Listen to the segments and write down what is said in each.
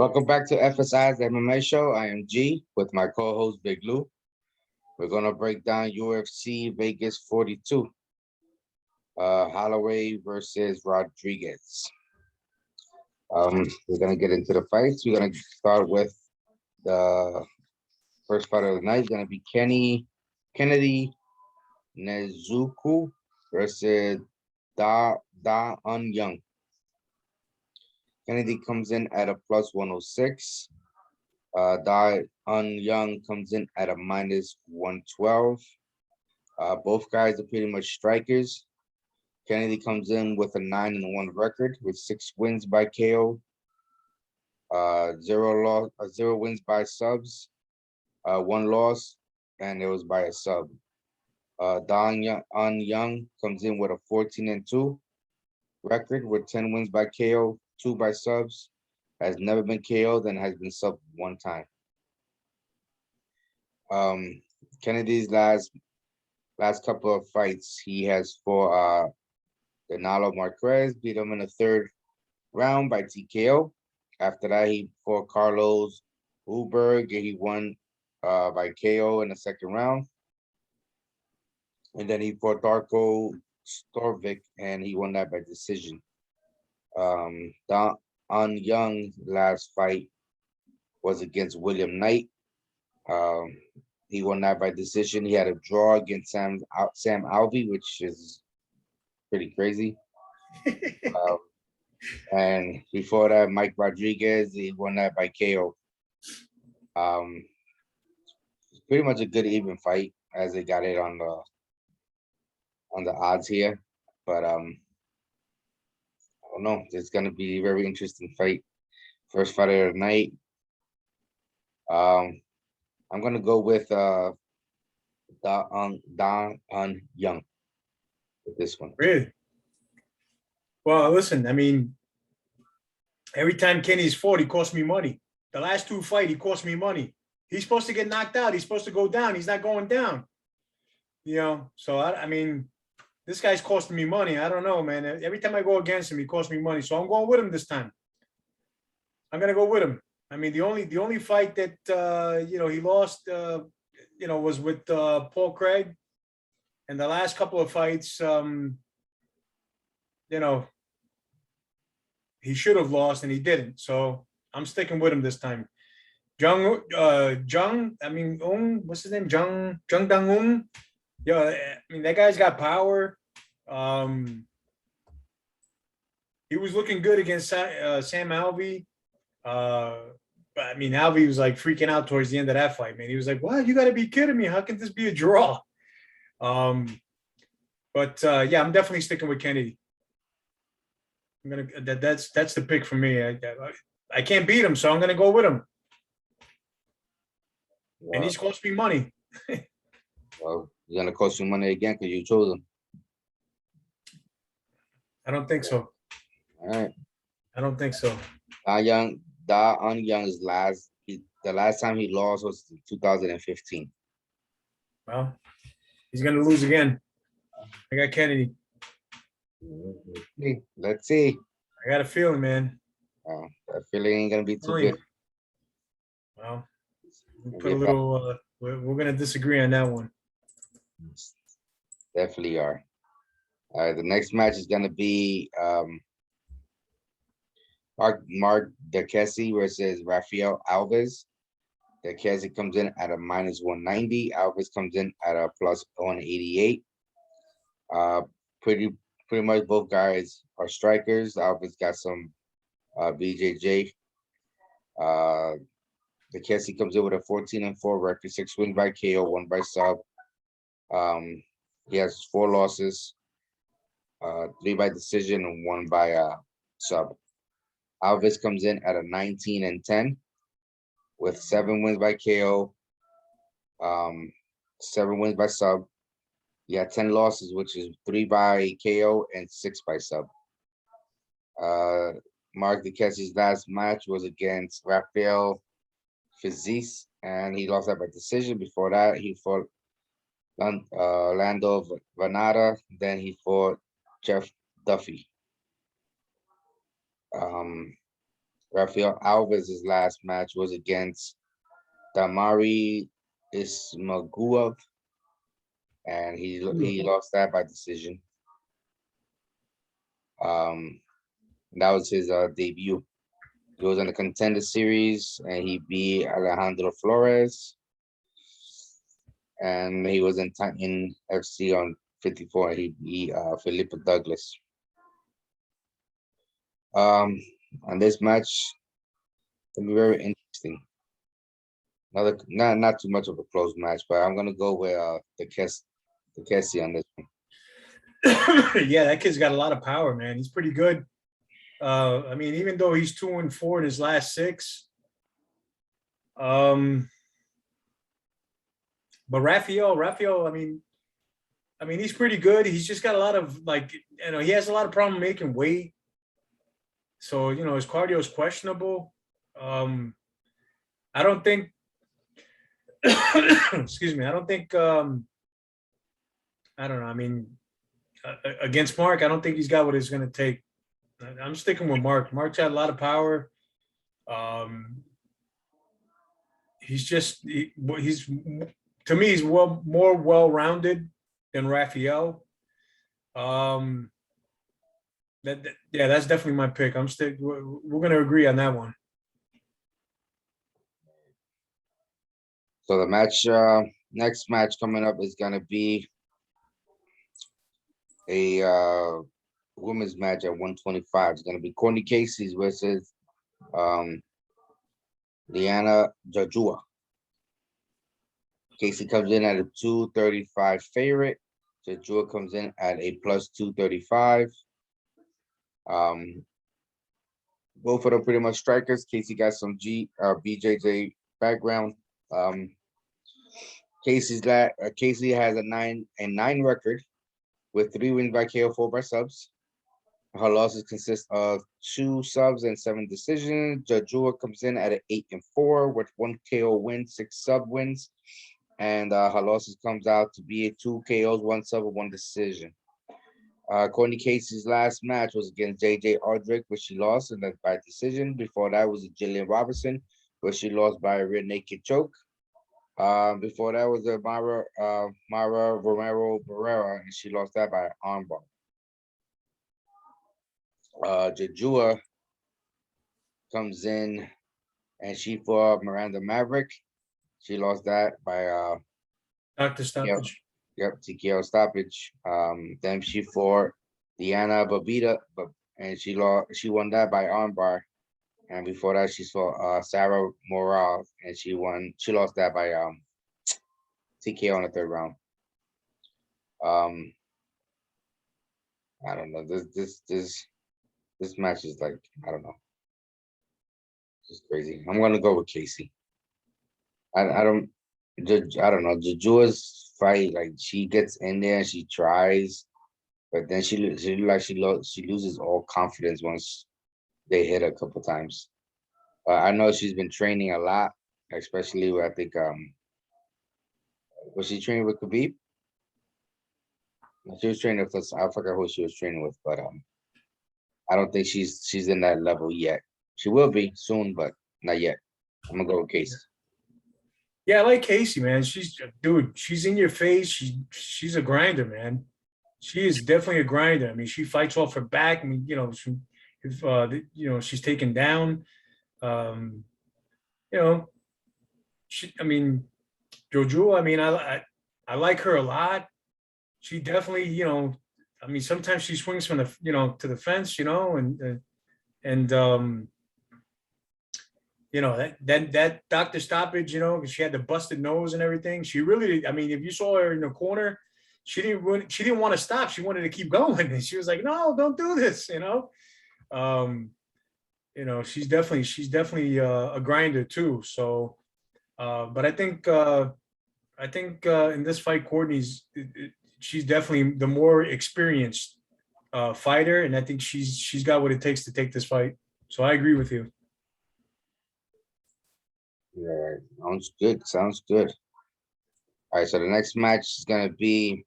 Welcome back to FSI's MMA show. I am G with my co-host Big Lou. We're gonna break down UFC Vegas 42. Holloway versus Rodriguez. We're gonna get into the fights. We're gonna start with the first fight of the night. It's gonna be Kennedy Nezuku versus Da Un Young. Kennedy comes in at a plus 106. Da Un Young comes in at a minus 112. Both guys are pretty much strikers. Kennedy comes in with a 9-1 record with 6 wins by KO, 0 wins by subs, 1 loss, and it was by a sub. Da Un Young comes in with a 14-2 record with 10 wins by KO, 2 by subs, has never been KO'd and has been subbed 1 time. Kennedy's last couple of fights, he has fought Danilo Marquez, beat him in the 3rd round by TKO. After that, he fought Carlos Ulberg, and he won by KO in the 2nd round. And then he fought Darko Storovic, and he won that by decision. Da Un Young's last fight was against William Knight. He won that by decision. He had a draw against Sam Alvey, which is pretty crazy. And before that, Mike Rodriguez, he won that by KO. Pretty much a good even fight as they got it on the odds here. But I don't know. It's gonna be a very interesting fight. First fight of the night. I'm gonna go with Da Un Young with this one. Really? Well, listen, I mean, every time Kenny's fought, he cost me money. The last 2 fights, he cost me money. He's supposed to get knocked out. He's supposed to go down. He's not going down. So I mean, this guy's costing me money. I don't know, man. Every time I go against him, he costs me money. So I'm going with him this time. I'm gonna go with him. I mean, the only fight that he lost, was with Paul Craig, and the last couple of fights, he should have lost and he didn't. So I'm sticking with him this time. What's his name? Jung Dang-un. Yeah, I mean, that guy's got power. He was looking good against Sam Alvey. But I mean, Alvey was like freaking out towards the end of that fight, man. He was like, "What? You got to be kidding me! How can this be a draw?" But yeah, I'm definitely sticking with Kennedy. That's the pick for me. I can't beat him, so I'm gonna go with him. Wow. And he's cost me money. Well, he's gonna cost you money again because you chose him. I don't think so. All right. I don't think so. Da Un Young's the last time he lost was in 2015. Well, he's gonna lose again. I got Kennedy. Let's see. I got a feeling, man. That feeling ain't gonna be too good. Well, we'll put a little. We're gonna disagree on that one. Definitely are. All right, the next match is gonna be Mark Diakiese versus Rafael Alves. Diakiese comes in at a minus 190. Alves comes in at a plus 188. Pretty much both guys are strikers. Alves got some BJJ. Diakiese comes in with a 14-4 record, 6 wins by KO, 1 by sub. He has 4 losses, 3 by decision and 1 by sub. Alves comes in at a 19-10 with 7 wins by KO, 7 wins by sub. He had 10 losses, which is 3 by KO and 6 by sub. Mark Diakiese's last match was against Rafael Fiziev, and he lost that by decision. Before that, he fought Lando Vanada. Then he fought Jeff Duffy. Rafael Alvarez's last match was against Damari Ismagulov, and he lost that by decision. That was his debut. He was in the Contender Series, and he beat Alejandro Flores. And he was in Titan FC on 54. He beat Felipe Douglas. On this match, it'll be very interesting. Another not too much of a close match, but I'm gonna go with the Kessie on this one. Yeah, that kid's got a lot of power, man. He's pretty good. I mean, even though he's 2-4 in his last 6, but Rafael, I mean, he's pretty good. He's just got a lot of he has a lot of problem making weight. So his cardio is questionable. I don't think. Excuse me. I don't think. I don't know. I mean, against Mark, I don't think he's got what it's going to take. I'm sticking with Mark. Mark's got a lot of power. He's to me, he's more well-rounded than Rafael. That's definitely my pick. We're going to agree on that one. So the match, next match coming up is going to be a women's match at 125. It's going to be Courtney Casey versus Liana Jajua. Casey comes in at a 235 favorite. Jajua comes in at a plus 235. Both of them pretty much strikers. Casey got some BJJ background. Casey has a 9-9 record with 3 wins by KO, 4 by subs. Her losses consist of 2 subs and 7 decisions. Jajua comes in at an 8-4 with 1 KO win, 6 sub wins, and her losses comes out to be 2 KOs, 1 sub, and 1 decision. Courtney Casey's last match was against JJ Aldrich, which she lost and by decision. Before that was Jillian Robinson, where she lost by a rear naked choke. Before that was Mara Romero Barrera, and she lost that by an armbar. Jajua comes in and she fought Miranda Maverick. She lost that by Dr. Stoppage. Yep, TKO stoppage. Then she fought Diana Babita, and she won that by armbar. And before that, she fought Sarah Moral, and she lost that by TKO in the 3rd round. I don't know. This match is like, I don't know. It's crazy. I'm gonna go with Casey. I don't know. Jajua's fight, like she gets in there and she tries, but then she loses all confidence once they hit her a couple times. I know she's been training a lot, especially with, I think was she training with Khabib? She was training with us. I forgot who she was training with, but I don't think she's in that level yet. She will be soon, but not yet. I'm gonna go with Casey. Yeah, I like Casey, man. She's in your face. She's a grinder, man. She is definitely a grinder. I mean, she fights off her back. I mean, if she's taken down. Jojo, I mean, I like her a lot. She definitely, I mean, sometimes she swings from the, to the fence, that Dr. Stoppage, because she had the busted nose and everything. She really, I mean, if you saw her in the corner, she didn't want to stop. She wanted to keep going. And she was like, no, don't do this, she's definitely a grinder too. So, but I think in this fight, Courtney's, she's definitely the more experienced fighter. And I think she's got what it takes to take this fight. So I agree with you. Yeah, sounds good. All right, so the next match is gonna be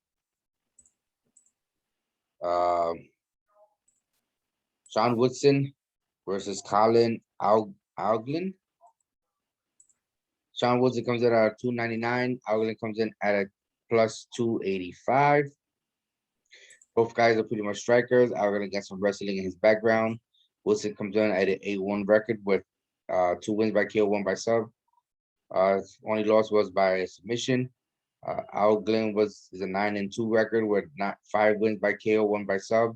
Sean Woodson versus Colin Alden. Sean Woodson comes in at 299. Alden comes in at a plus 285. Both guys are pretty much strikers. Alden got some wrestling in his background. Woodson comes in at an 8-1 record with 2 wins by KO, 1 by sub. Only loss was by submission. Alden is a 9-2 record with 5 wins by KO, 1 by sub.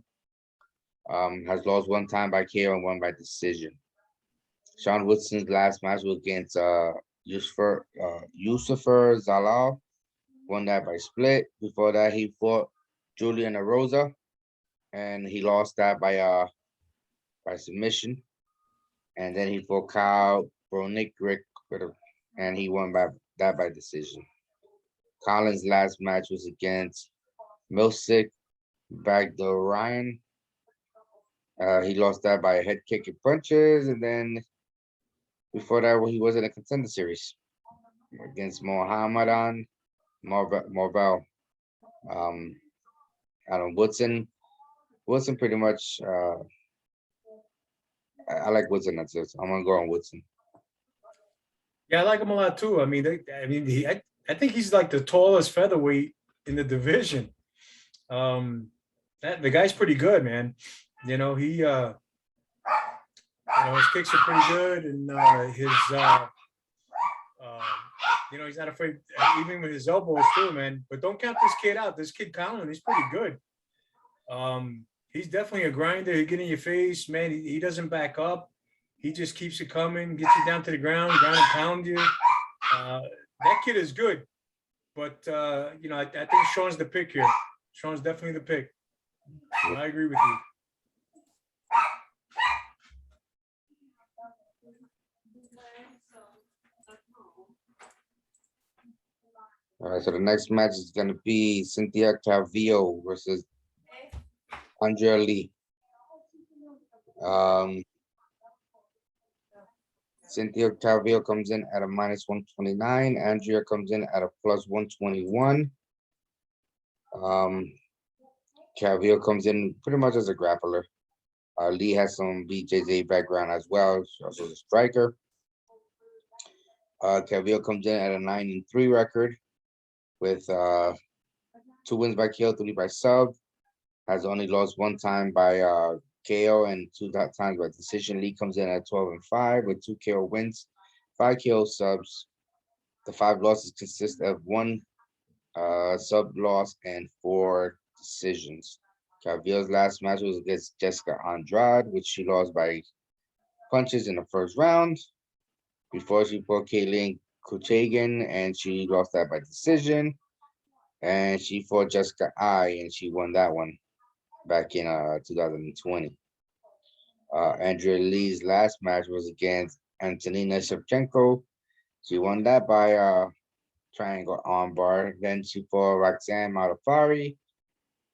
Has lost 1 time by KO and 1 by decision. Sean Woodson's last match was against Yusufer Zalal, won that by split. Before that, he fought Julian Arosa, and he lost that by submission. And then he fought Kyle Bronick, and he won by decision. Colin's last match was against Milsik Bagdorian. He lost that by a head kick and punches, and then before that, he was in a contender series against Mohammedan Morval. Woodson pretty much. I like Woodson. That's it. I'm gonna go on Woodson. Yeah, I like him a lot too. I mean, I think he's like the tallest featherweight in the division. The guy's pretty good, man. You know, his kicks are pretty good, and he's not afraid, even with his elbows too, man. But don't count this kid out. This kid Colin, he's pretty good. He's definitely a grinder. He'll get in your face, man. He doesn't back up. He just keeps it coming, gets you down to the ground and pound you. That kid is good. But, I think Sean's the pick here. Sean's definitely the pick. I agree with you. All right, so the next match is going to be Cynthia Octavio versus Anjali. Cynthia Octavio comes in at a minus 129. Andrea comes in at a plus 121. Octavio comes in pretty much as a grappler. Lee has some BJJ background as well. She's also a striker. Octavio comes in at a 9-3 record with 2 wins by KO, 3 by sub. Has only lost 1 time by KO and 2 times by decision. Lee comes in at 12-5 with 2 KO wins, 5 KO subs. The 5 losses consist of 1 sub loss and 4 decisions. Octavio's last match was against Jessica Andrade, which she lost by punches in the first round. Before she fought Kaylin Kuchagan, and she lost that by decision. And she fought Jessica I, and she won that one back in 2020. Andrea Lee's last match was against Antonina Shevchenko. She won that by triangle armbar. Then she fought Roxanne Modafferi,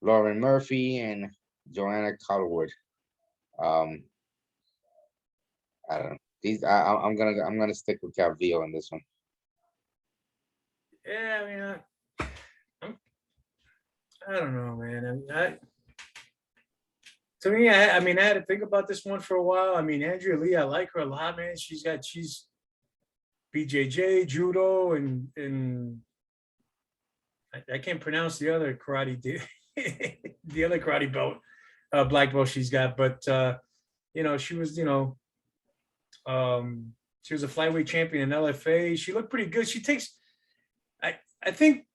Lauren Murphy, and Joanna Colwood. I don't know. I'm gonna stick with Calvillo in this one. Yeah, I don't know, man. To me, I had to think about this one for a while. Andrea Lee, I like her a lot, man. She's BJJ, judo, and I can't pronounce the other karate, the other karate belt, black belt she's got. But she was, she was a flyweight champion in LFA. She looked pretty good. She takes, I think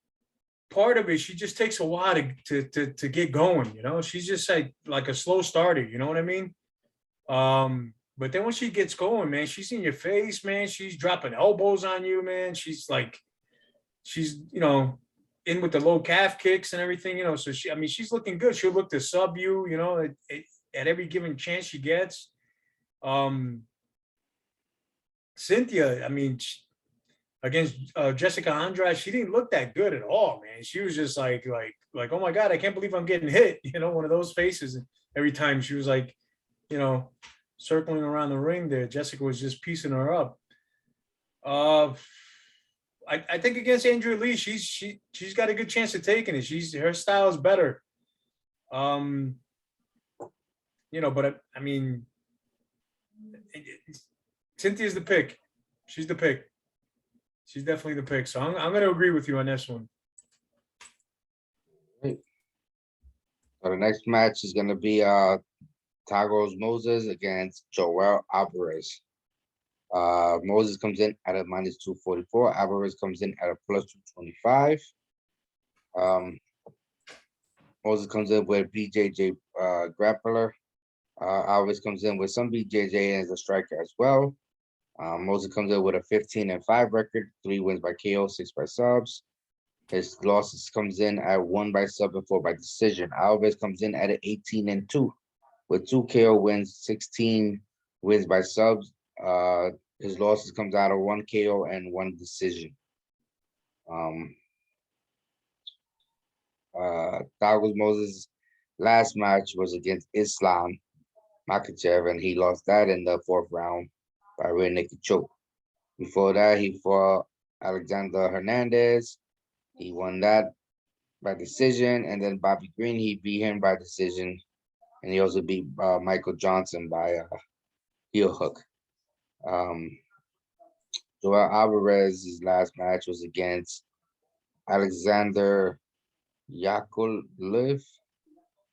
part of it, she just takes a while to get going. She's just like a slow starter. You know what I mean? But then when she gets going, man, she's in your face, man. She's dropping elbows on you, man. She's in with the low calf kicks and everything, So she's looking good. She'll look to sub you, at every given chance she gets. Cynthia, against Jessica Andrade, she didn't look that good at all, man. She was just like, oh my God, I can't believe I'm getting hit. One of those faces. And every time she was like, circling around the ring there, Jessica was just piecing her up. I think against Andrea Lee, she's got a good chance of taking it. Her style is better. But Cynthia's the pick. She's the pick. She's definitely the pick. So I'm going to agree with you on this one. So the next match is gonna be Tagos Moses against Joel Alvarez. Moses comes in at a -244. Alvarez comes in at a +225. Moses comes in with BJJ grappler. Alvarez comes in with some BJJ as a striker as well. Moses comes in with a 15-5 record, 3 wins by KO, 6 by subs. His losses comes in at 1 by sub and 4 by decision. Alvarez comes in at an 18-2 with 2 KO wins, 16 wins by subs. His losses comes out of 1 KO and 1 decision. Douglas Moses' last match was against Islam Makhachev, and he lost that in the 4th round by rear naked choke. Before that, he fought Alexander Hernandez. He won that by decision, and then Bobby Green, he beat him by decision, and he also beat Michael Johnson by heel hook. Joel Alvarez's last match was against Alexander Yakovlev.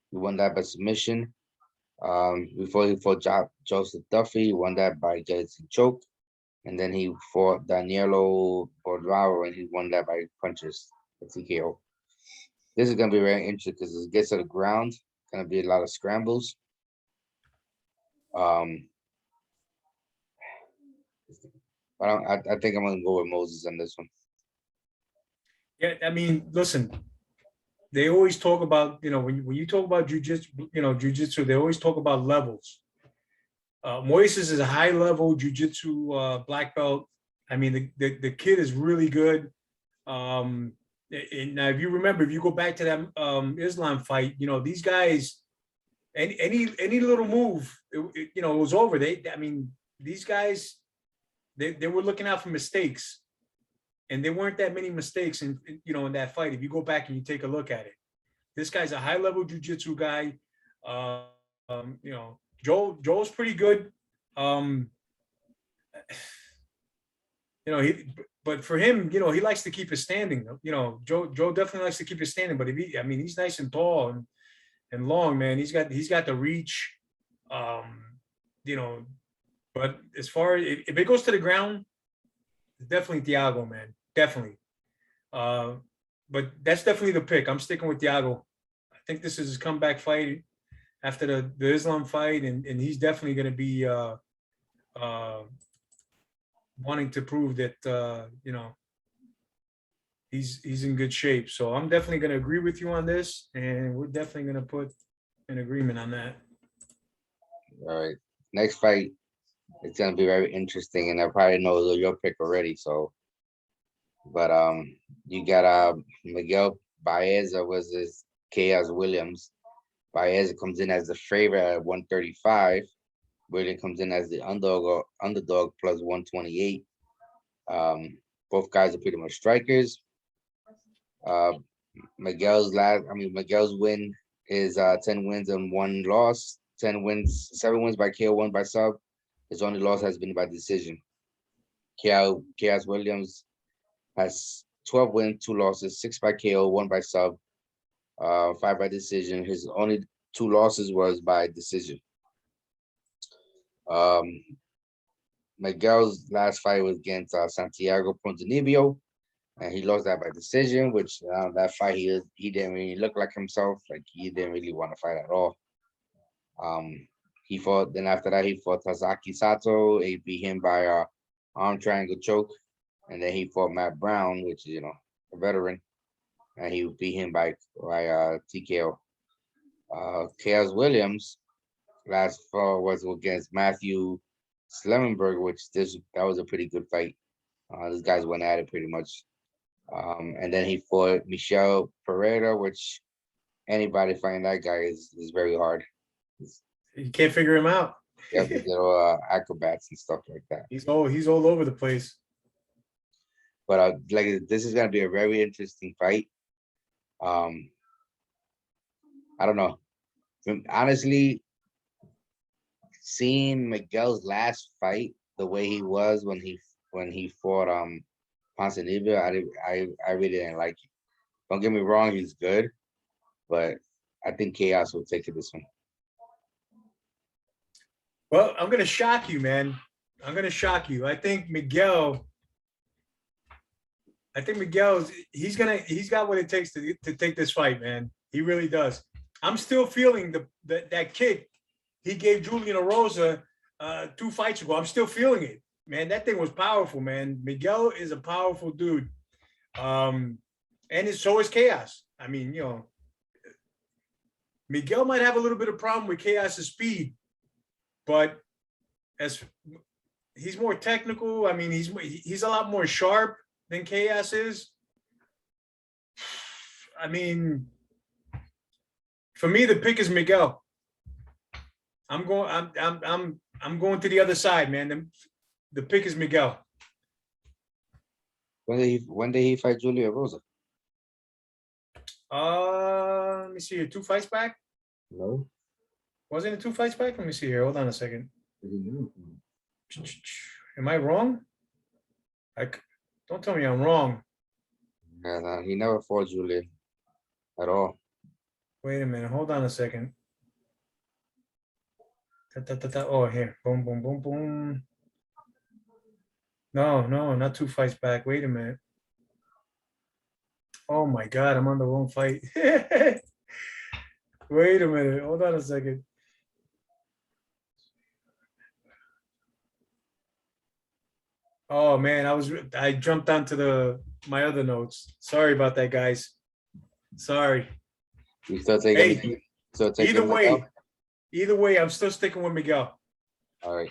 He won that by submission. Before he fought Joseph Duffy, he won that by guillotine choke. And then he fought Danilo Bordaro, and he won that by punches, the TKO. This is going to be very interesting because as it gets to the ground, going to be a lot of scrambles. But I think I'm going to go with Moses on this one. Yeah, I mean, listen, they always talk about, when you talk about jiu-jitsu, they always talk about levels. Moises is a high-level jiu-jitsu black belt. I mean, the kid is really good. And now, if you remember, if you go back to that Islam fight, these guys, any little move, it was over. These guys, they were looking out for mistakes, and there weren't that many mistakes in that fight. If you go back and you take a look at it, this guy's a high-level jiu-jitsu guy. Joel's pretty good. But for him, he likes to keep his standing. Joe definitely likes to keep his standing. But he's nice and tall and long, man. He's got the reach. But as far as if it goes to the ground, it's definitely Thiago, man. Definitely. But that's definitely the pick. I'm sticking with Thiago. I think this is his comeback fight after the Islam fight, and he's definitely going to be wanting to prove that he's in good shape. So I'm definitely going to agree with you on this, and we're definitely going to put an agreement on that. All right, next fight, it's going to be very interesting, and I probably know your pick already. So, but you got Miguel Baez versus Chaos Williams. Baez comes in as the favorite at 135. Williams comes in as the underdog plus 128. Both guys are pretty much strikers. Miguel's win is 10 wins and 1 loss. 7 wins by KO, 1 by sub. His only loss has been by decision. Chaos Williams has 12 wins, 2 losses, 6 by KO, 1 by sub, 5 by decision. His only 2 losses was by decision. Miguel's last fight was against Santiago Ponzinibbio, and he lost that by decision, which that fight he didn't really look like himself. Like, he didn't really want to fight at all. After that he fought Tazaki Sato. He beat him by arm triangle choke, and then he fought Matt Brown, which is a veteran, and he beat him by TKO. Chaos Williams last fall was against Matthew Slemenberg, that was a pretty good fight. These guys went at it pretty much. And then he fought Michel Pereira, which anybody fighting that guy is very hard. You can't figure him out. You have to get acrobats and stuff like that. He's all over the place. But this is gonna be a very interesting fight. I don't know. Honestly, seeing Miguel's last fight, the way he was when he fought Ponzinibbio, I really didn't like it. Don't get me wrong, he's good, but I think Chaos will take it this one. Well, I'm gonna shock you, man. I'm gonna shock you. I think Miguel. He's got what it takes to take this fight, man. He really does. I'm still feeling that kick he gave Julian Erosa 2 fights ago. I'm still feeling it, man. That thing was powerful, man. Miguel is a powerful dude. And so is Chaos. I mean, Miguel might have a little bit of problem with Chaos's speed, but as he's more technical, I mean, he's a lot more sharp than Chaos is. I mean, for me, the pick is Miguel. I'm going to the other side, man. The pick is Miguel. When did he fight Julia Rosa? Let me see here. 2 fights back? No. Wasn't it 2 fights back? Let me see here. Hold on a second. Am I wrong? Don't tell me I'm wrong. Yeah, no, he never fought Julia at all. Wait a minute. Hold on a second. Oh, here. Boom, boom, boom, boom. No, not 2 fights back. Wait a minute. Oh my God, I'm on the wrong fight. Wait a minute. Hold on a second. Oh man, I jumped onto my other notes. Sorry about that, guys. Sorry. You still taking? Either way, I'm still sticking with Miguel. All right.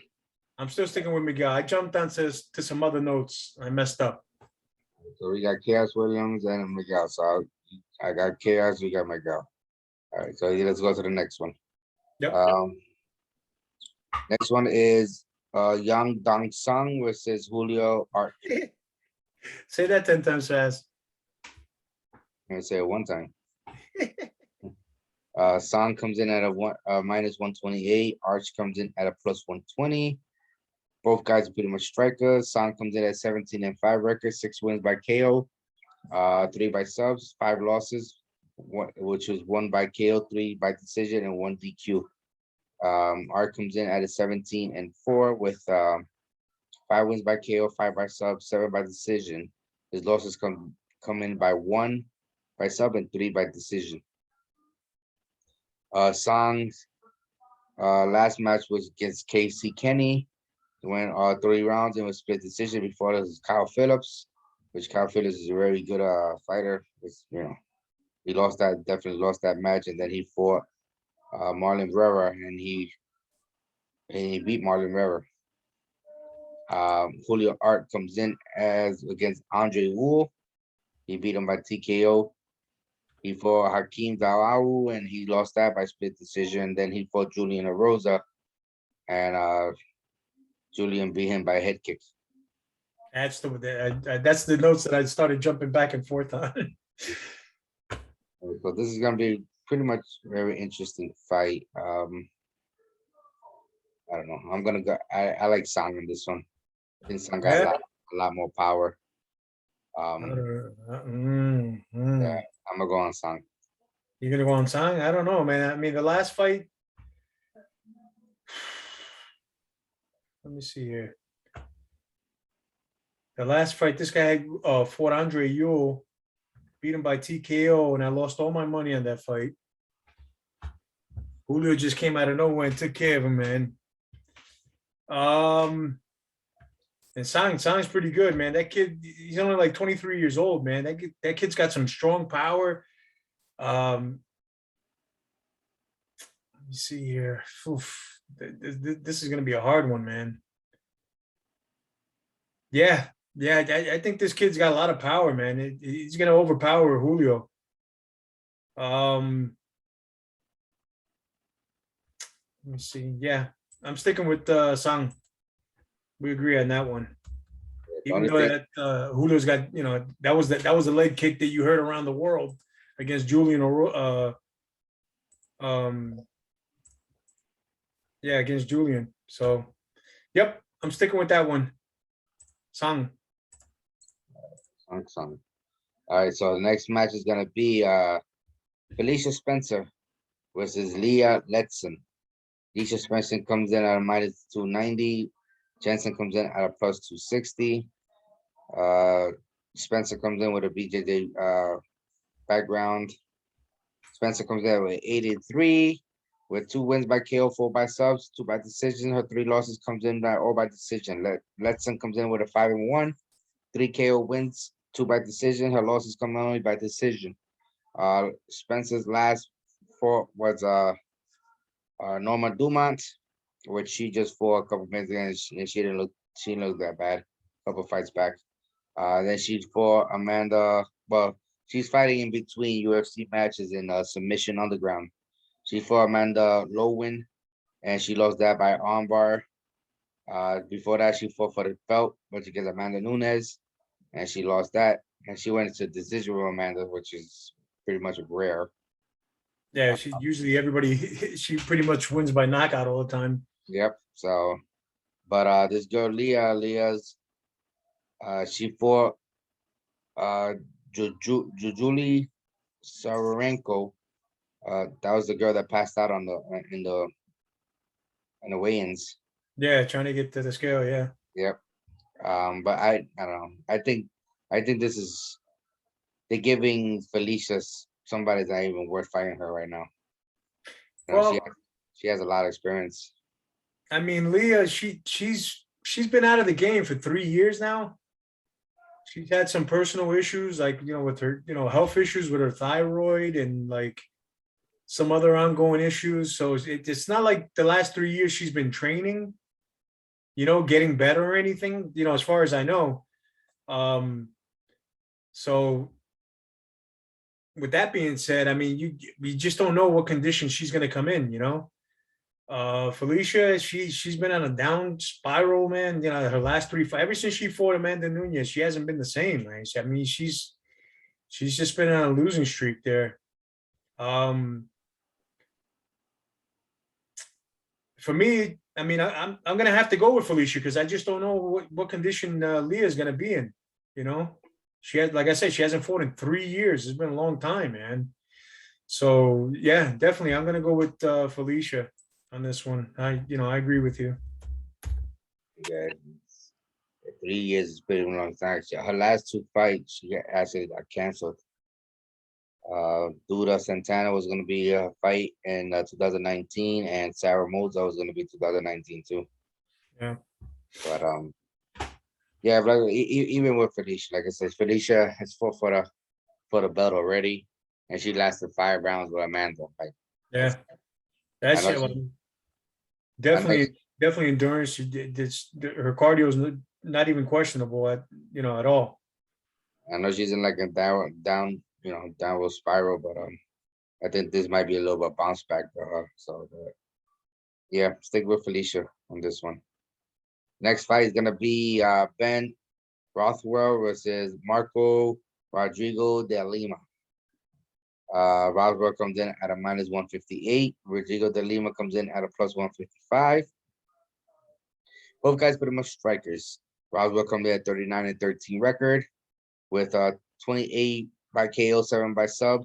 I'm still sticking with Miguel. I jumped onto some other notes. I messed up. So we got Chaos Williams and Miguel. So I got Chaos. We got Miguel. All right. So let's go to the next one. Yep. Next one is Yang Dong Sung versus Julio Art. Say that 10 times fast. I'm gonna say it one time. Song comes in at a minus 128. Arch comes in at a plus 120. Both guys are pretty much strikers. Song comes in at 17-5 record, 6 wins by KO, 3 by subs, 5 losses, which was 1 by KO, 3 by decision, and 1 DQ. Art comes in at a 17-4 with 5 wins by KO, 5 by sub, 7 by decision. His losses come in by 1 by sub and 3 by decision. Song's last match was against Casey Kenny. He went 3 rounds and was split decision. Before this was Kyle Phillips, which Kyle Phillips is a very good fighter. He definitely lost that match, and then he fought Marlon Rivera, and he beat Marlon Rivera. Julio Art comes in against Andre Wu. He beat him by TKO. He fought Hakeem Dawodu, and he lost that by split decision. Then he fought Julian Erosa, and Julian beat him by a head kick. That's the notes that I started jumping back and forth on. So this is gonna be pretty much a very interesting fight. I don't know. I'm gonna go. I like Song in this one. I think Song got a lot more power. Yeah, I'm gonna go on Song. You're gonna go on Song? I don't know, man. I mean, the last fight. Let me see here. The last fight, this guy fought Andre Ewell, beat him by TKO, and I lost all my money on that fight. Julio just came out of nowhere and took care of him, man. And Song's pretty good, man. That kid, he's only like 23 years old, man. That kid's got some strong power. Let me see here. Oof. This is going to be a hard one, man. Yeah, I think this kid's got a lot of power, man. He's going to overpower Julio. Let me see. Yeah, I'm sticking with Song. We agree on that one. Even though that Julio's got, that was a leg kick that you heard around the world against Julian against Julian. So, yep, I'm sticking with that one. Song. All right, so the next match is gonna be Felicia Spencer versus Leah Letson. Felicia Spencer comes in at a minus 290. Jensen comes in at a plus 260. Spencer comes in with a BJJ background. Spencer comes in with 83, with 2 wins by KO, 4 by subs, 2 by decision. Her 3 losses comes in by all by decision. Letson comes in with a 5-1, 3 KO wins, 2 by decision. Her losses come only by decision. Spencer's last 4 was Norma Dumont, which she just fought a couple minutes ago, and she didn't look that bad. A couple fights back. Then she fought Amanda. Well, she's fighting in between UFC matches in submission underground. She fought Amanda Lowin, and she lost that by armbar. Before that, she fought for the belt, which against Amanda Nunes, and she lost that. And she went into decision with Amanda, which is pretty much rare. Yeah, she usually she pretty much wins by knockout all the time. Yep. So, but this girl Leah's she fought Jujuli Sararenko. That was the girl that passed out on the weigh-ins. Yeah, trying to get to the scale. Yeah. Yep. But I don't know. I think this is they're giving Felicia somebody's not even worth fighting her right now. You know, Well, she has a lot of experience. I mean, Leah, she's been out of the game for 3 years now. She's had some personal issues, like, with her, health issues with her thyroid and like some other ongoing issues. So it's not like the last 3 years she's been training, getting better or anything, as far as I know. So with that being said, I mean, you just don't know what condition she's going to come in, Felicia, she's been on a down spiral, man. Her last 3 fights, ever since she fought Amanda Nunes, she hasn't been the same, man. I mean, she's just been on a losing streak there. For me, I mean, I'm gonna have to go with Felicia because I just don't know what condition Leah is gonna be in. She had, like I said, she hasn't fought in 3 years. It's been a long time, man. So yeah, definitely, I'm gonna go with Felicia on this one. I agree with you. Yeah, 3 years is pretty long time. Her last 2 fights, she actually got canceled. Duda Santana was going to be a fight in 2019, and Sarah Moza was going to be 2019 too. Yeah. But yeah, like even with Felicia, like I said, Felicia has fought for the belt already, and she lasted 5 rounds with Amanda. Like, yeah, that's definitely endurance. Her cardio is not even questionable at all. I know she's in like a downward spiral, but I think this might be a little bit bounce back for her. So yeah, stick with Felicia on this one. Next fight is gonna be Ben Rothwell versus Marco Rodrigo de Lima. Rothwell comes in at a minus 158. Rodrigo de Lima comes in at a plus 155. Both guys pretty much strikers. Rothwell comes in at 39-13 record with 28 by KO, 7 by sub.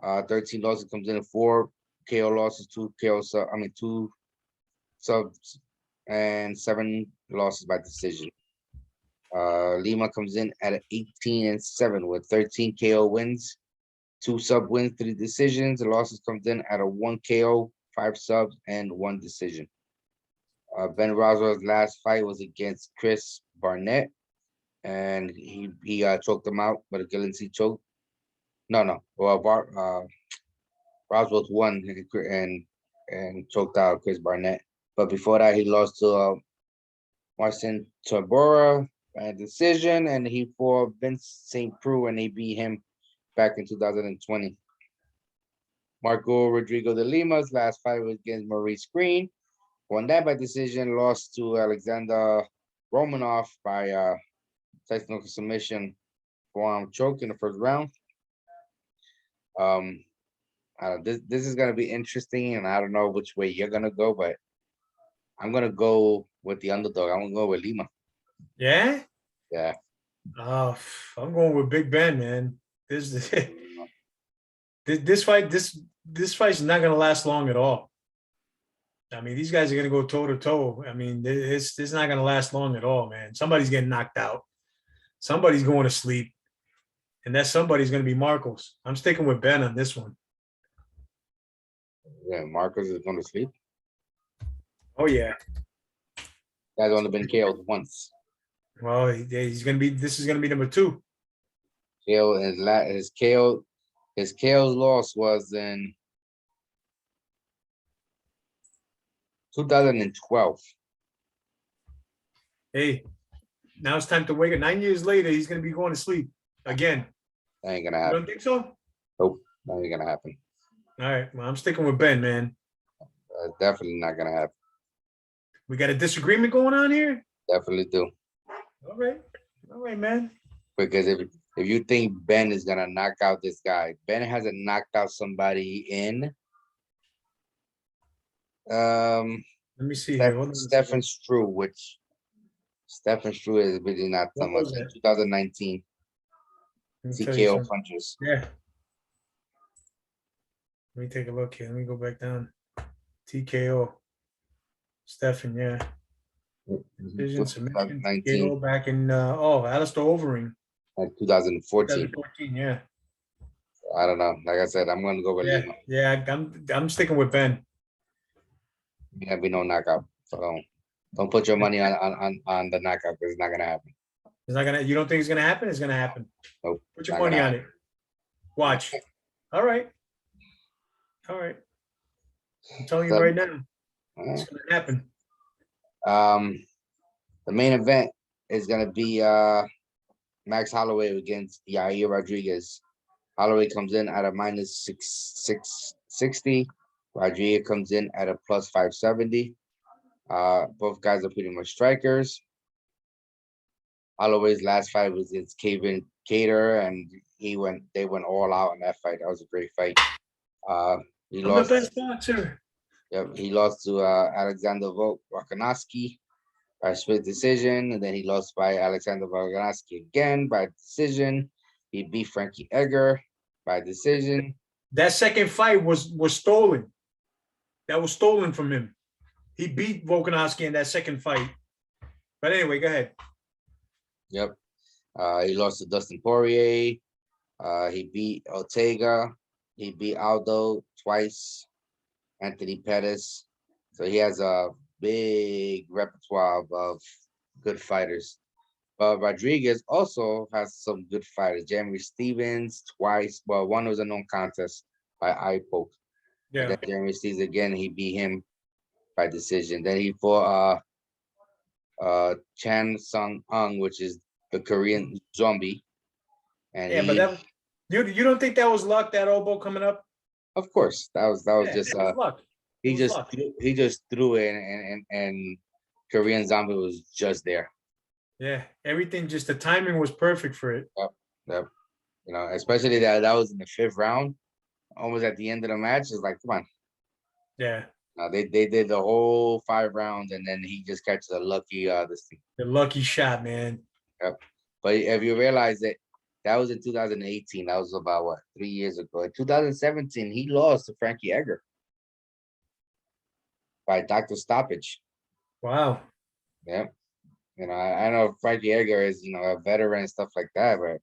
13 losses, comes in at 4 KO losses, 2 subs, and 7 losses by decision. Lima comes in at 18-7 with 13 KO wins, 2 sub wins, 3 decisions. The losses comes in at a 1 KO, 5 subs, and 1 decision. Ben Roswell's last fight was against Chris Barnett, and he choked him out, but a guillotine choke. No. Well, Roswell won and choked out Chris Barnett. But before that, he lost to Marcin Tybura by decision, and he fought Vince St. Preux, and they beat him back in 2020. Marco Rodrigo de Lima's last fight was against Maurice Green. Won that by decision, lost to Alexander Romanov by technical submission, forearm choke in the first round. This is gonna be interesting, and I don't know which way you're gonna go, but I'm gonna go with the underdog. I'm gonna go with Lima. Yeah. Yeah. Oh, I'm going with Big Ben, man. This fight's not gonna last long at all. I mean, these guys are gonna go toe to toe. I mean, this is not gonna last long at all, man. Somebody's getting knocked out. Somebody's going to sleep, and that somebody's gonna be Marcos. I'm sticking with Ben on this one. Yeah, Marcus is gonna sleep. Oh yeah. Guy's only been KO'd once. Well, he's gonna be. This is gonna be number 2. KO his KO's loss was in 2012. Hey, now it's time to wake up. 9 years later, he's gonna be going to sleep again. That ain't gonna You happen. don't think so? Nope, that ain't gonna happen. All right. Well, I'm sticking with Ben, man. Definitely not gonna happen. We got a disagreement going on here. Definitely do. All right, man. Because if you think Ben is gonna knock out this guy, Ben hasn't knocked out somebody in Let me see here. Hold on a Stefan second. Struve, which Stefan Struve is really not that What much. was In that? 2019 Let me tell you TKO something. punches. Yeah. Let me take a look here. Let me go back down. TKO. Stefan, yeah. Decision submission. 2019, TKO back in Alistair Overeem. like 2014. 2014, yeah. I don't know. Like I said, I'm gonna go with Yeah, Lima. yeah. I'm sticking with Ben. There'll be no knockout. So don't put your money on the knockout because it's not gonna happen. It's not gonna. You don't think it's gonna happen? It's gonna happen. Nope. Put your not money gonna on it. Watch. All right. All right. I'm telling you So, right now, it's uh, gonna happen. the main event is gonna be Max Holloway against Yahya Rodriguez. Holloway comes in at a minus 660. Rodriguez comes in at a plus 570. Both guys are pretty much strikers. Holloway's last fight was against Kevin Cater, and they went all out in that fight. That was a great fight. He I'm lost. the best boxer. Yep, he lost to Alexander Volkanovski by split decision, and then he lost by Alexander Volkanovski again by decision. He beat Frankie Edgar by decision. That second fight was stolen. That was stolen from him. He beat Volkanovski in that second fight. But anyway, go ahead. Yep. He lost to Dustin Poirier. He beat Ortega. He beat Aldo twice. Anthony Pettis. So he has a big repertoire of good fighters. But Rodriguez also has some good fighters. Jeremy Stevens twice. Well, one was a non contest by eye poke. Yeah. And then Jeremy Stevens again, he beat him by decision. Then he fought Chan Sung Ung, which is the Korean zombie. And Yeah, but that you don't think that was luck, that elbow coming up? of course, that was just it was luck. he was just luck. he just threw it and Korean zombie was just there. Yeah, everything, just the timing was perfect for it. Yep. You know, especially that was in the 5th round, almost at the end of the match. It's like, come on. Yeah. They did the whole 5 rounds, and then he just catches a lucky this thing. The lucky shot, man. Yep. But if you realize that was in 2018, that was about what, 3 years ago. In 2017, he lost to Frankie Edgar by Dr. Stoppage. Wow. Yep. You know, I know Frankie Edgar is, you know, a veteran and stuff like that, but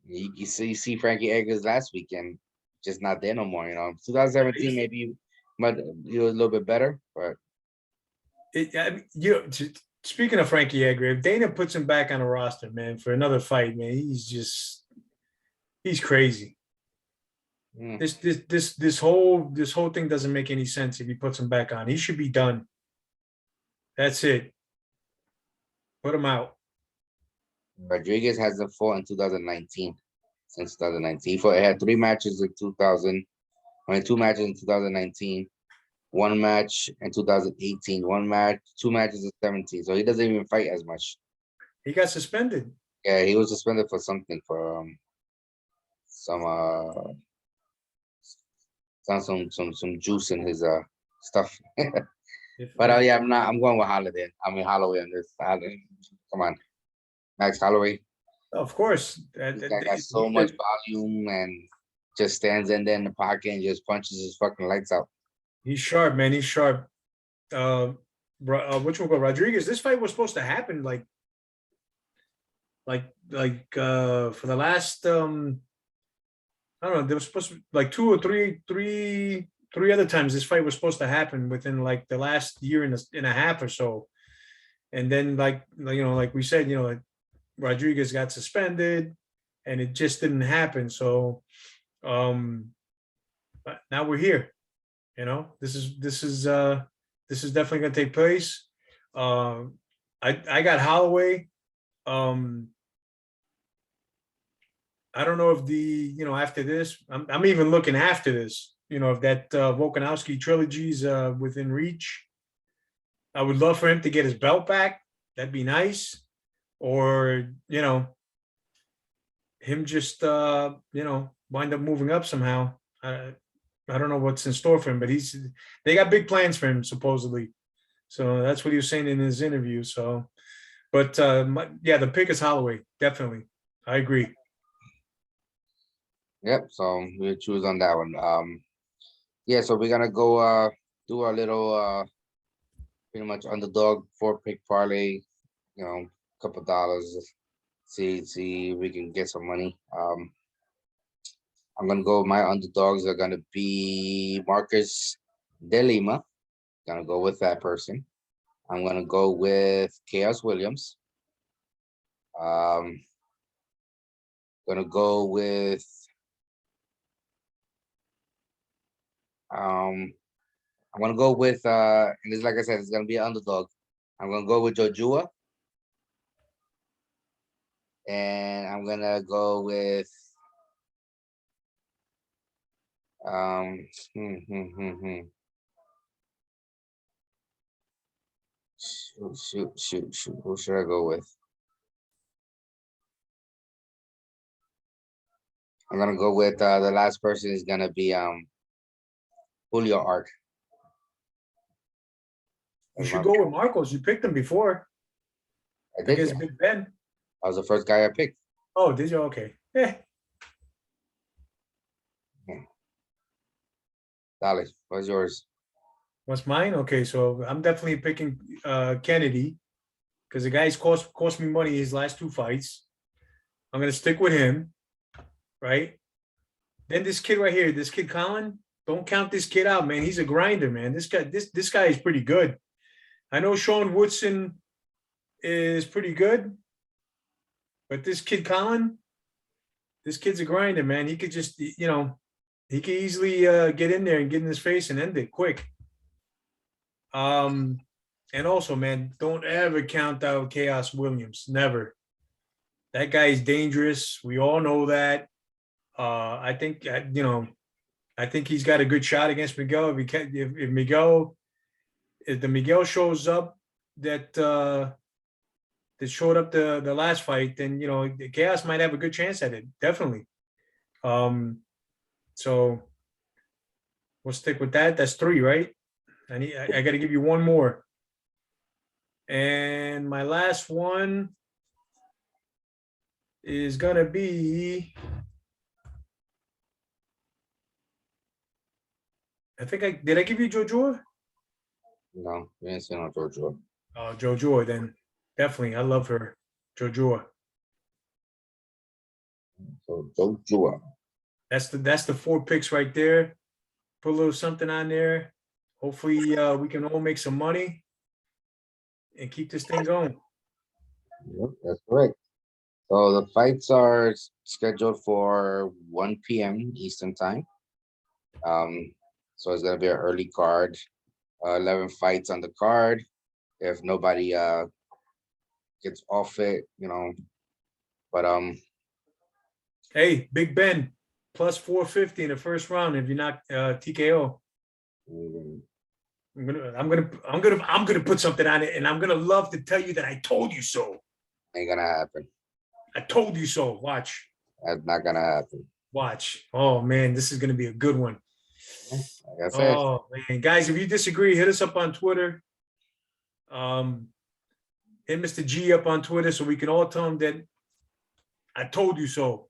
you see Frankie Edgar's last weekend, just not there no more. You know, 2017 maybe he was a little bit better, but speaking of Frankie Edgar, if Dana puts him back on the roster, man, for another fight, man, he's crazy. This whole thing doesn't make any sense if he puts him back on. He should be done. That's it. Put him out. Rodriguez hasn't fought in 2019. Since 2019, he had 3 matches in 2000. 2 matches in 2019, 1 match in 2018, 2 matches in 17. So he doesn't even fight as much. He got suspended. Yeah, he was suspended for something, for some juice in his stuff. But yeah, I'm going with Holiday. I mean Holloway on this. Come on, Max Holloway. Of course. This guy got so much volume and just stands in there in the pocket and just punches his fucking lights out. He's sharp, man. He's sharp. Which one? Rodriguez. This fight was supposed to happen like for the last I don't know. There was supposed to be like two or three other times this fight was supposed to happen within like the last year and a half or so. And then like we said, Rodriguez got suspended and it just didn't happen. So but now we're here. This is definitely gonna take place. I got Holloway. I don't know if after this, I'm even looking after this, if that Volkanovski trilogy is within reach. I would love for him to get his belt back. That'd be nice. Or, him just, wind up moving up somehow. I don't know what's in store for him, but they got big plans for him, supposedly. So that's what he was saying in his interview. So, but the pick is Holloway. Definitely. I agree. Yep, so we'll choose on that one. Yeah, so we're gonna go do our little pretty much underdog 4-pick parlay, couple dollars, see if we can get some money. I'm gonna go, my underdogs are gonna be Marcus De Lima. Gonna go with that person. I'm gonna go with Chaos Williams. Gonna go with I'm gonna go with and it's like I said, it's gonna be an underdog. I'm gonna go with Jojua. And I'm gonna go with shoot. Who should I go with? I'm gonna go with the last person is gonna be Julio Art. You should go with Marcos. You picked him before. I did. Against Big Ben. I was the first guy I picked. Oh, did you? Okay. Dale, what's yours? What's mine? Okay, so I'm definitely picking Kennedy because the guy's cost me money his last 2 fights. I'm gonna stick with him, right? Then this kid right here, this kid Colin, don't count this kid out, man. He's a grinder, man. This guy is pretty good. I know Sean Woodson is pretty good, but this kid Colin, this kid's a grinder, man. He could just, he could easily get in there and get in his face and end it quick. And also, man, don't ever count out Chaos Williams. Never. That guy is dangerous. We all know that. I think he's got a good shot against Miguel. If the Miguel shows up that showed up the last fight, then Chaos might have a good chance at it. Definitely. So we'll stick with that. That's 3, right? I got to give you one more. And my last one is gonna be. Did I give you Jojo? No, you didn't say no Jojo. Oh, Jojo, then definitely. I love her. Jojo. So Jojo. That's the 4 picks right there. Put a little something on there. Hopefully we can all make some money and keep this thing going. Yep, that's correct. So the fights are scheduled for 1 p.m. Eastern time. So it's gonna be an early card. 11 fights on the card. If nobody gets off it, But hey, Big Ben plus 450 in the first round if you're not TKO. I'm gonna put something on it, and I'm gonna love to tell you that I told you so. Ain't gonna happen. I told you so. Watch. That's not gonna happen. Watch. Oh man, this is gonna be a good one. Like I said. Oh man, guys, if you disagree, hit us up on Twitter. Hit Mr. G up on Twitter so we can all tell him that I told you so.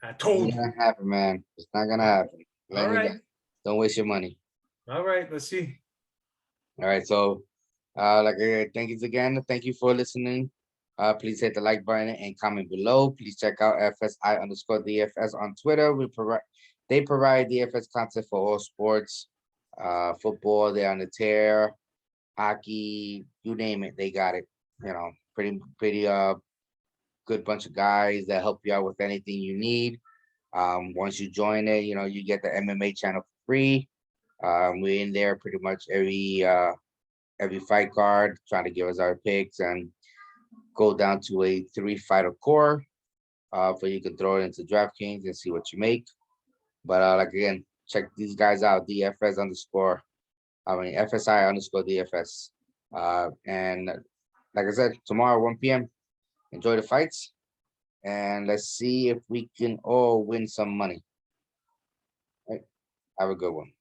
I told It's you. not gonna happen, man. It's not gonna happen. All right. Don't waste your money. All right. Let's see. All right, so thank you again. Thank you for listening. Please hit the like button and comment below. Please check out FSI_DFS on Twitter. They provide DFS content for all sports. Football, they're on the tear, hockey, you name it, they got it. You know, pretty good bunch of guys that help you out with anything you need. Once you join it, you know, you get the MMA channel for free. We're in there pretty much every fight card, trying to give us our picks and go down to a 3-fighter core. So you can throw it into DraftKings and see what you make. But again, check these guys out, FSI_DFS. And like I said, tomorrow 1 p.m. Enjoy the fights, and let's see if we can all win some money. All right. Have a good one.